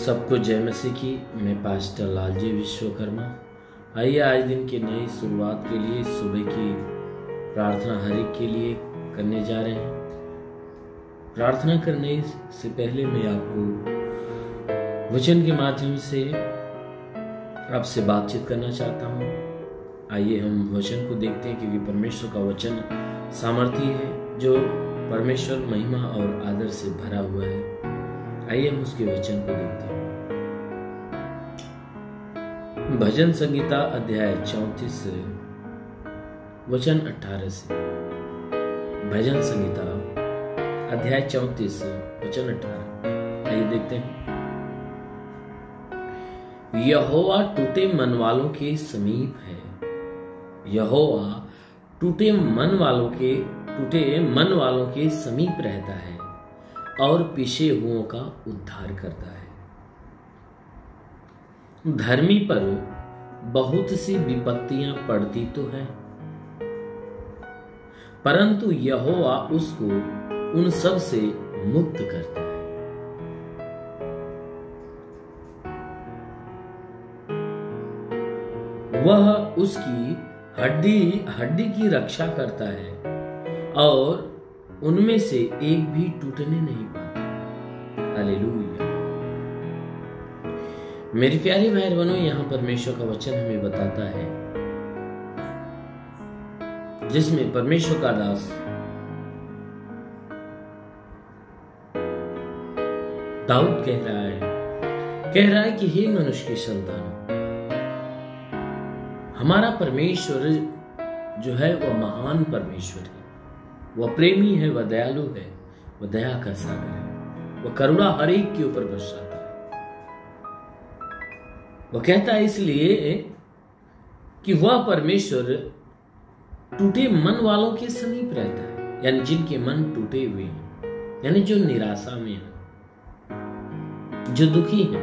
सबको जय मसीह की। मैं पास्टर लालजी विश्वकर्मा। आइए आज दिन की नई शुरुआत के लिए सुबह की प्रार्थना हर एक के लिए करने जा रहे हैं। प्रार्थना करने से पहले मैं आपको वचन के माध्यम से आपसे बातचीत करना चाहता हूँ। आइए हम वचन को देखते हैं, क्योंकि परमेश्वर का वचन सामर्थी है जो परमेश्वर महिमा और आदर से भरा हुआ है। आइए हम उसके वचन को देखते हैं। भजन संगीता अध्याय 34 से वचन 18 से। भजन संगीता अध्याय 34 से वचन 18। आइए देखते हैं। यहोवा टूटे मन वालों के समीप है। यहोवा टूटे मन वालों के समीप रहता है और पिछे हुओं का उद्धार करता है। धर्मी पर बहुत सी विपत्तियां पड़ती तो है, परंतु यहोवा उसको उन सब से मुक्त करता है। वह उसकी हड्डी की रक्षा करता है और उनमें से एक भी टूटने नहीं पाता। हालेलुया। मेरे प्यारे भाई बहनों, यहां परमेश्वर का वचन हमें बताता है, जिसमें परमेश्वर का दास दाऊद कह रहा है कि हे मनुष्य की संतान, हमारा परमेश्वर जो है वह महान परमेश्वर है, वह प्रेमी है, वह दयालु है, वह दया का सागर है, वह करुणा हर एक के ऊपर बरसाता है। वह कहता है इसलिए कि वह परमेश्वर टूटे मन वालों के समीप रहता है, यानी जिनके मन टूटे हुए हैं, यानी जो निराशा में है, जो दुखी है,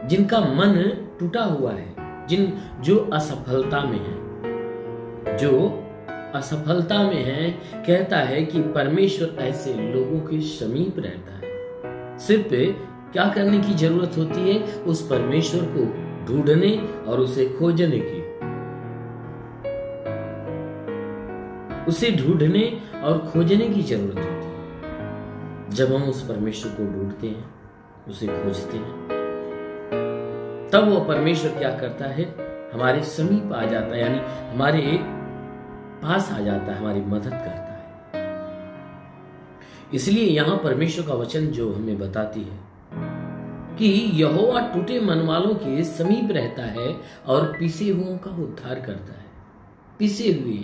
जिनका मन टूटा हुआ है, जो असफलता में है, कहता है कि परमेश्वर ऐसे लोगों के समीप रहता है। सिर्फ क्या करने की जरूरत होती है? उस परमेश्वर को ढूंढने और उसे खोजने की। उसे ढूंढने और खोजने की जरूरत होती है। जब हम उस परमेश्वर को ढूंढते हैं, उसे खोजते हैं, तब वो परमेश्वर क्या करता है? हमारे समीप आ जाता है, यानी हमारे पास आ जाता है, हमारी मदद करता है। इसलिए यहां परमेश्वर का वचन जो हमें बताती है कि यहोवा टूटे मन वालों के समीप रहता है और पिसे हुओं का उद्धार करता है। पिसे हुए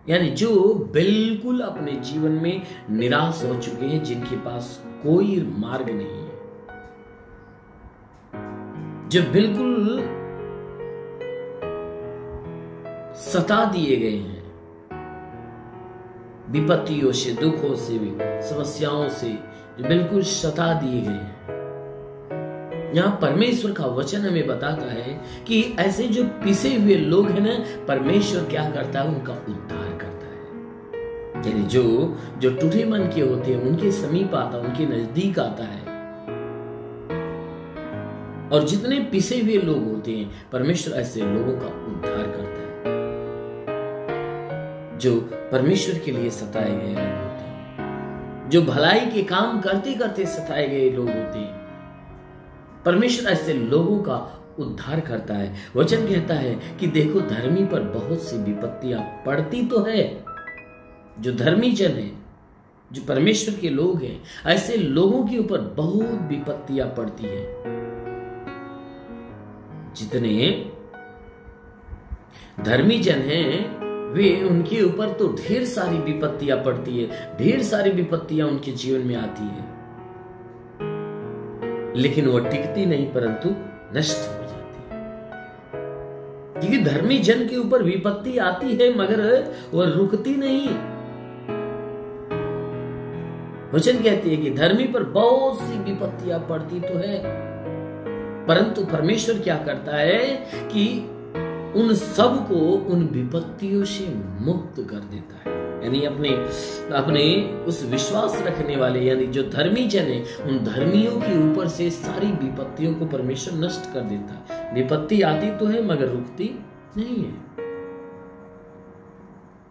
यानी जो बिल्कुल अपने जीवन में निराश हो चुके हैं, जिनके पास कोई मार्ग नहीं है, जो बिल्कुल सता दिए गए हैं विपत्तियों से, दुखों से, भी समस्याओं से, जो बिल्कुल सता दिए गए हैं। यहां परमेश्वर का वचन हमें बताता है कि ऐसे जो पिसे हुए लोग हैं ना, परमेश्वर क्या करता है? उनका उद्धार करता है। यानी जो टूटे मन के होते हैं, उनके समीप आता है, उनके नजदीक आता है। और जितने पिसे हुए लोग होते हैं, परमेश्वर ऐसे लोगों का उद्धार करता है। जो परमेश्वर के लिए सताए गए लोग होते हैं, जो भलाई के काम करते करते सताए गए लोग होते हैं, परमेश्वर ऐसे लोगों का उद्धार करता है। वचन कहता है कि देखो, धर्मी पर बहुत सी विपत्तियां पड़ती तो है। जो धर्मी जन है, जो परमेश्वर के लोग हैं, ऐसे लोगों के ऊपर बहुत विपत्तियां पड़ती है। जितने धर्मी जन हैं, वे उनके ऊपर तो ढेर सारी विपत्तियां पड़ती है, ढेर सारी विपत्तियां उनके जीवन में आती है, लेकिन वह टिकती नहीं, परंतु नष्ट हो जाती है। क्योंकि धर्मी जन के ऊपर विपत्ति आती है, मगर वह रुकती नहीं। वचन कहती है कि धर्मी पर बहुत सी विपत्तियां पड़ती तो है, परंतु परमेश्वर क्या करता है कि उन सब को उन विपत्तियों से मुक्त कर देता है। यानी अपने उस विश्वास रखने वाले यानी जो धर्मी जन है, उन धर्मियों के ऊपर से सारी विपत्तियों को परमेश्वर नष्ट कर देता है। विपत्ति आती तो है मगर रुकती नहीं है।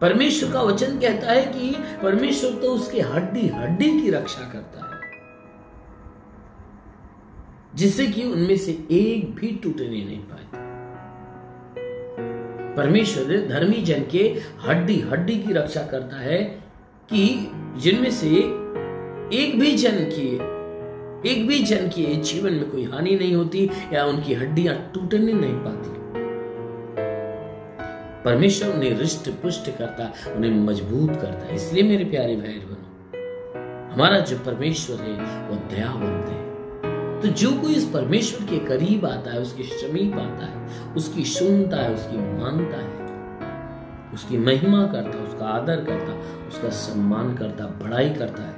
परमेश्वर का वचन कहता है कि परमेश्वर तो उसके हड्डी हड्डी की रक्षा करता है, जिससे कि उनमें से एक भी टूटने नहीं पाता। परमेश्वर धर्मी जन के हड्डी हड्डी की रक्षा करता है कि जिनमें से एक भी जन के जीवन में कोई हानि नहीं होती या उनकी हड्डियां टूटने नहीं पाती। परमेश्वर उन्हें रिष्ट पुष्ट करता, उन्हें मजबूत करता है। इसलिए मेरे प्यारे भाई बहनों, हमारा जो परमेश्वर है वो दयावंत है। तो जो कोई इस परमेश्वर के करीब आता है, उसके समीप आता है, उसकी सुनता है, उसकी मानता है, उसकी महिमा करता, उसका आदर करता, उसका सम्मान करता, बड़ाई करता है,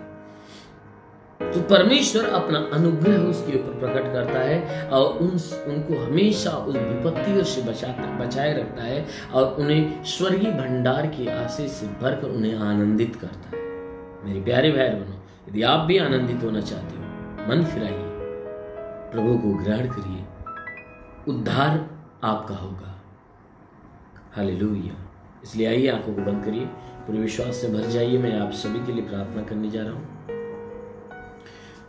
तो परमेश्वर अपना अनुग्रह उसके ऊपर प्रकट करता है और उनको हमेशा उस विपत्तियों से बचाए रखता है और उन्हें स्वर्गीय भंडार की आशीष से भरकर उन्हें आनंदित करता है। मेरे प्यारे भाई बहनों, यदि आप भी आनंदित होना चाहते हो, मन फिराइए, प्रभु को ग्रहण करिए, उद्धार आपका होगा। हालेलुया। इसलिए आइए, आंखों को बंद करिए, पूरे विश्वास से भर जाइए। मैं आप सभी के लिए प्रार्थना करने जा रहा हूं।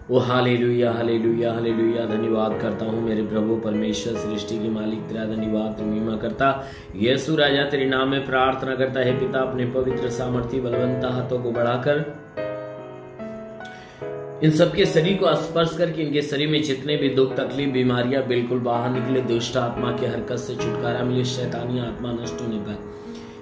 ओ हालेलुया, हालेलुया, हालेलुया। धन्यवाद करता हूँ मेरे प्रभु परमेश्वर, सृष्टि के मालिक, तेरा धन्यवाद महिमा करता। यीशु राजा, तेरे नाम में प्रार्थना करता है पिता, अपने पवित्र सामर्थ्य बलवंता हाथों को बढ़ाकर इन सबके शरीर को स्पर्श करके इनके शरीर में जितने भी दुख तकलीफ बीमारियां बिल्कुल बाहर निकले, दुष्ट आत्मा के हरकत से छुटकारा मिले, शैतानी आत्मा नष्ट होने पाए।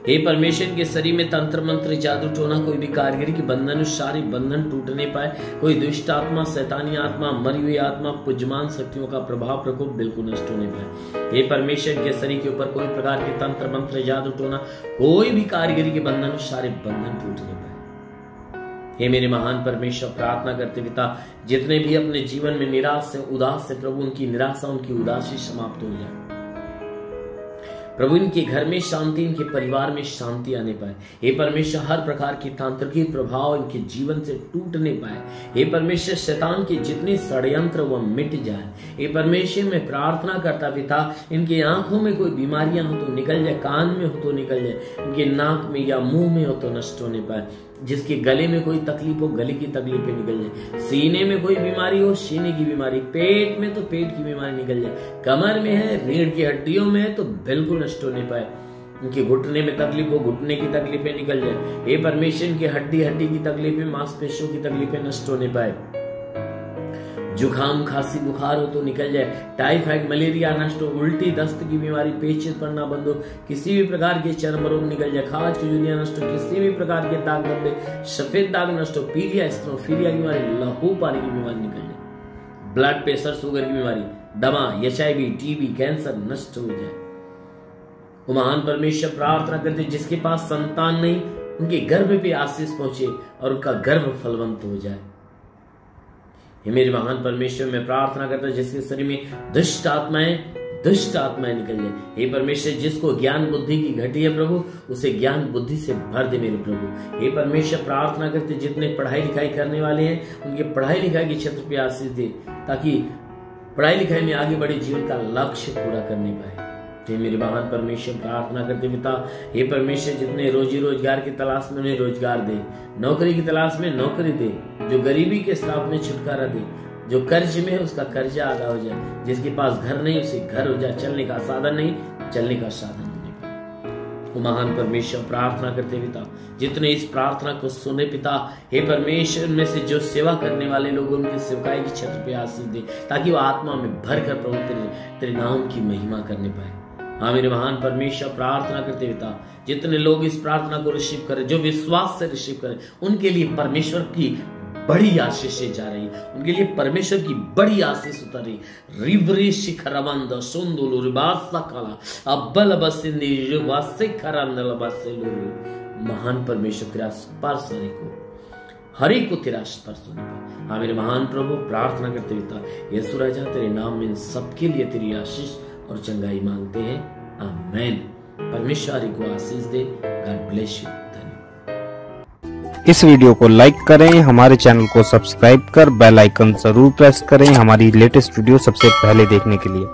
हे परमेश्वर के शरीर में तंत्र मंत्र जादू टोना कोई भी कारीगरी के बंधन, सारी बंधन टूटने पाए। कोई दुष्ट आत्मा, शैतानी आत्मा, मरी हुई आत्मा, पुजमान शक्तियों का प्रभाव प्रकोप बिल्कुल नष्ट होने पाए। हे परमेश्वर के शरीर के ऊपर कोई प्रकार के तंत्र मंत्र जादू टोना कोई भी कारीगरी के बंधन, सारे बंधन टूटने पाए। हे मेरे महान परमेश्वर, प्रार्थना करते पिता, जितने भी अपने जीवन में निराश से उदास से, प्रभु उनकी निराशा, उनकी उदासी समाप्त हो जाए। प्रभु इनके घर में शांति, इनके परिवार में शांति आने पाए। हे परमेश्वर, हर प्रकार की तांत्रिक प्रभाव इनके जीवन से टूटने पाए। हे परमेश्वर, शैतान के जितने षड्यंत्र वह मिट जाए। हे परमेश्वर, मैं प्रार्थना करता पिता, इनके आंखों में कोई बीमारियां हो तो निकल जाए, कान में हो तो निकल जाए, इनके नाक में या मुंह में हो तो नष्ट होने पाए। जिसके गले में कोई तकलीफ हो, गले की तकलीफें निकल जाए। सीने में कोई बीमारी हो, सीने की बीमारी, पेट में तो पेट की बीमारी निकल जाए, कमर में है, रीढ़ की हड्डियों में है तो बिल्कुल नष्ट होने पाए। उनके घुटने में तकलीफ हो, घुटने की तकलीफें निकल जाए। हे परमेश्वर, की हड्डी हड्डी की तकलीफें, मांसपेशियों की तकलीफें नष्ट होने पाए। जुकाम खांसी बुखार हो तो निकल जाए, टाइफाइड मलेरिया नष्ट हो, उल्टी दस्त की बीमारी, पेचिश पड़ना बंद हो, किसी भी प्रकार के चर्म रोग निकल जाए, खाज की जुलियां नष्ट हो, किसी भी प्रकार के दाग धब्बे, सफेद दाग नष्ट हो, पीलिया स्ट्रोफीलिया की बीमारी, लहू पानी की बीमारी निकल जाए, ब्लड प्रेशर शुगर की बीमारी, दमा, HIV, TB, कैंसर नष्ट हो जाए। वो महान परमेश्वर, प्रार्थना करते जिसके पास संतान नहीं, उनके गर्भ पे आशीष पहुंचे और उनका गर्भ फलवंत हो जाए। हे मेरे महान परमेश्वर, मैं प्रार्थना करता जिसके शरीर में दुष्ट आत्माएं निकल जाए। हे परमेश्वर, जिसको ज्ञान बुद्धि की घटी है प्रभु, उसे ज्ञान बुद्धि से भर दे मेरे प्रभु। हे परमेश्वर, प्रार्थना करते जितने पढ़ाई लिखाई करने वाले हैं, उनके पढ़ाई लिखाई के क्षेत्र पे आशीष दे, ताकि पढ़ाई लिखाई में आगे बढ़े, जीवन का लक्ष्य पूरा करने पाए। हे मेरे महान परमेश्वर, प्रार्थना करते पिता, हे परमेश्वर, जितने रोजी रोजगार की तलाश में उन्हें रोजगार दे, नौकरी की तलाश में नौकरी दे, जो गरीबी के श्राप में छुटकारा दे, जो कर्ज में है उसका कर्जा अदा हो जाए, जिसके पास घर नहीं उसे घर हो जाए, चलने का साधन नहीं चलने का साधन होने पाए। वो महान परमेश्वर, प्रार्थना करते पिता, जितने इस प्रार्थना को सुने पिता, हे परमेश्वर, में से जो सेवा करने वाले लोग उनकी सेवकाई के क्षेत्र पे आशीष दे, ताकि वो आत्मा में भर कर प्रभु तेरे नाम की महिमा करने पाए। हाँ मेरे महान परमेश्वर, प्रार्थना करते पिता, जितने लोग इस प्रार्थना को रिसीव करें, जो विश्वास से रिसीव करें, उनके लिए परमेश्वर की बड़ी आशीष जा रही, उनके लिए परमेश्वर की बड़ी आशीष उतर रही। रिवरी शिखरवंद सुंदुलु रिबासा काला अब्बल बसिंदी रिवासे करंदल बसेलु। महान परमेश्वर, तेरा स्पर्श हर एक को तेरा स्पर्श होने का। हाँ मेरे महान प्रभु, प्रार्थना करते पिता, यीशु राजा, तेरे नाम में सबके लिए तेरी आशीष और चंगाई मांगते हैं। आमीन। परमेश्वर को आशीष दे। God bless you. इस वीडियो को लाइक करें, हमारे चैनल को सब्सक्राइब कर बेल आइकन जरूर प्रेस करें हमारी लेटेस्ट वीडियो सबसे पहले देखने के लिए।